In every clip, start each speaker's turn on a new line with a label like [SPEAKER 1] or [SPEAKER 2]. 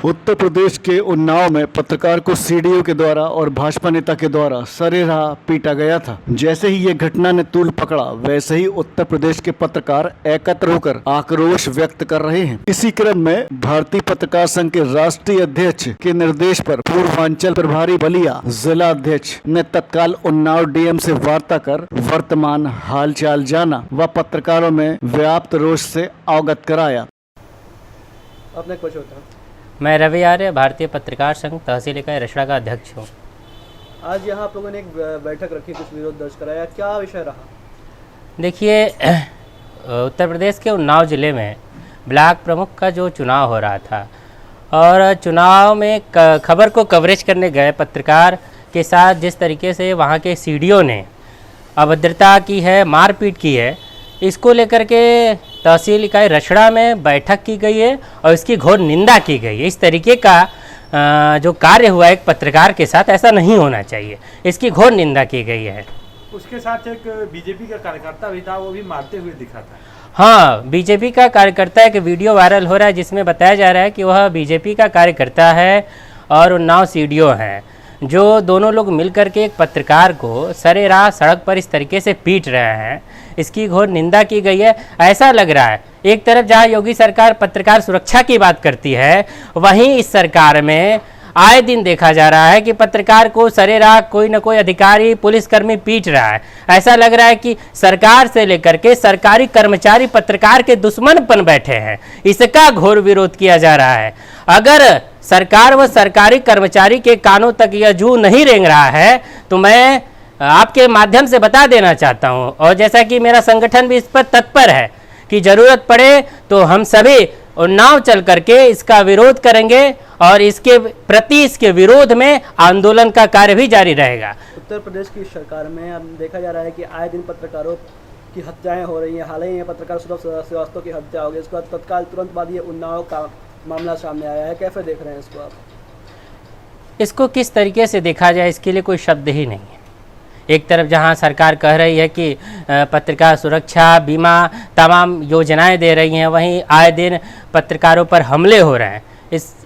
[SPEAKER 1] उत्तर प्रदेश के उन्नाव में पत्रकार को सीडीओ के द्वारा और भाजपा नेता के द्वारा सरेराह पीटा गया था। जैसे ही ये घटना ने तूल पकड़ा, वैसे ही उत्तर प्रदेश के पत्रकार एकत्र होकर आक्रोश व्यक्त कर रहे हैं। इसी क्रम में भारतीय पत्रकार संघ के राष्ट्रीय अध्यक्ष के निर्देश पर पूर्वांचल प्रभारी बलिया जिला अध्यक्ष ने तत्काल उन्नाव डीएम से वार्ता कर वर्तमान हालचाल जाना व पत्रकारों में व्याप्त रोष से अवगत कराया।
[SPEAKER 2] अपने कुछ होता है।
[SPEAKER 3] मैं रवि आर्य, भारतीय पत्रकार संघ तहसील इकाई रसड़ा का अध्यक्ष हूँ।
[SPEAKER 2] आज यहाँ आप लोगों ने एक बैठक रखी, कुछ विरोध दर्ज कराया, क्या विषय रहा?
[SPEAKER 3] देखिए, उत्तर प्रदेश के उन्नाव ज़िले में ब्लॉक प्रमुख का जो चुनाव हो रहा था और चुनाव में खबर को कवरेज करने गए पत्रकार के साथ जिस तरीके से वहाँ के सीडीओ ने अभद्रता की है, मारपीट की है, इसको लेकर के तहसील इकाई रसड़ा में बैठक की गई है और इसकी घोर निंदा की गई है। इस तरीके का जो कार्य हुआ एक पत्रकार के साथ, ऐसा नहीं होना चाहिए, इसकी घोर निंदा की गई है।
[SPEAKER 4] उसके साथ एक बीजेपी का कार्यकर्ता भी था, वो भी मारते हुए दिखा था।
[SPEAKER 3] हाँ, बीजेपी का कार्यकर्ता एक वीडियो वायरल हो रहा है जिसमें बताया जा रहा है कि वह बीजेपी का कार्यकर्ता है और उन्नाव सीडीओ हैं, जो दोनों लोग मिलकर के एक पत्रकार को सरेराह सड़क पर इस तरीके से पीट रहे हैं। इसकी घोर निंदा की गई है। ऐसा लग रहा है एक तरफ जहां योगी सरकार पत्रकार सुरक्षा की बात करती है, वहीं इस सरकार में आए दिन देखा जा रहा है कि पत्रकार को सरेराह कोई न कोई अधिकारी, पुलिसकर्मी पीट रहा है। ऐसा लग रहा है कि सरकार से लेकर के सरकारी कर्मचारी पत्रकार के दुश्मन बन बैठे हैं। इसका घोर विरोध किया जा रहा है। अगर सरकार व सरकारी कर्मचारी के कानों तक यह जू नहीं रेंग रहा है तो मैं आपके माध्यम से बता देना चाहता हूं, और जैसा कि मेरा संगठन भी इस पर तत्पर है कि जरूरत पड़े तो हम सभी उन्नाव चल करके इसका विरोध करेंगे और इसके प्रति, इसके विरोध में आंदोलन का कार्य भी जारी रहेगा।
[SPEAKER 2] उत्तर प्रदेश की सरकार में अब देखा जा रहा है कि आए दिन पत्रकारों की हत्याएं हो रही हैं। हाल ही में पत्रकार सुरभ श्रीवास्तव की हत्या हो गई, इसके बाद तत्काल तुरंत बाद ये उन्नाव का मामला सामने आया है। कैसे देख रहे हैं इसको आप?
[SPEAKER 3] इसको किस तरीके से देखा जाए, इसके लिए कोई शब्द ही नहीं है। एक तरफ जहां सरकार कह रही है कि पत्रकार सुरक्षा, बीमा, तमाम योजनाएं दे रही हैं, वहीं आए दिन पत्रकारों पर हमले हो रहे हैं।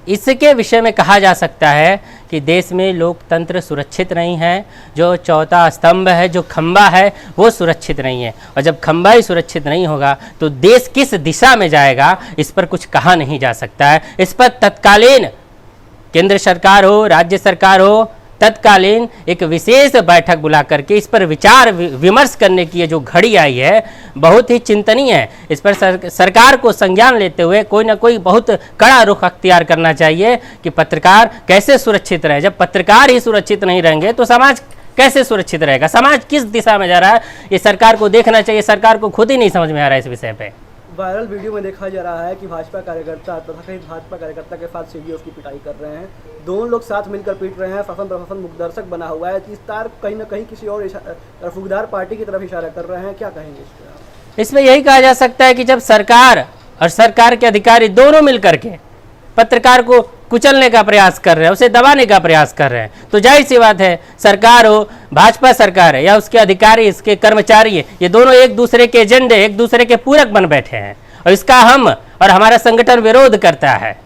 [SPEAKER 3] इसके विषय में कहा जा सकता है कि देश में लोकतंत्र सुरक्षित नहीं है। जो चौथा स्तंभ है, जो खंबा है, वो सुरक्षित नहीं है, और जब खंबा ही सुरक्षित नहीं होगा तो देश किस दिशा में जाएगा, इस पर कुछ कहा नहीं जा सकता है। इस पर तत्कालीन केंद्र सरकार हो, राज्य सरकार हो, तत्कालीन एक विशेष बैठक बुला करके इस पर विचार विमर्श करने की ये जो घड़ी आई है, बहुत ही चिंतनीय है। इस पर सरकार को संज्ञान लेते हुए कोई ना कोई बहुत कड़ा रुख अख्तियार करना चाहिए कि पत्रकार कैसे सुरक्षित रहे। जब पत्रकार ही सुरक्षित नहीं रहेंगे तो समाज कैसे सुरक्षित रहेगा? समाज किस दिशा में जा रहा है, ये सरकार को देखना चाहिए। सरकार को खुद ही नहीं समझ में आ रहा है इस विषय पे।
[SPEAKER 2] वायरल वीडियो में देखा जा रहा है कि भाजपा कार्यकर्ता तथा कई भाजपा कार्यकर्ता के साथ सीडीओ की पिटाई कर रहे हैं। दोनों लोग साथ मिलकर पीट रहे हैं। शासन प्रशासन मुखदर्शक बना हुआ है। इस तार कहीं ना कहीं किसी और तरफदार पार्टी की तरफ इशारा कर रहे हैं। क्या कहेंगे इस पर?
[SPEAKER 3] इसमें यही कहा जा सकता है कि जब सरकार और सरकार के अधिकारी दोनों मिलकर के पत्रकार को कुचलने का प्रयास कर रहे हैं, उसे दबाने का प्रयास कर रहे हैं, तो जाहिर सी बात है सरकार हो, भाजपा सरकार है या उसके अधिकारी, इसके कर्मचारी है, ये दोनों एक दूसरे के एजेंडे, एक दूसरे के पूरक बन बैठे हैं, और इसका हम और हमारा संगठन विरोध करता है।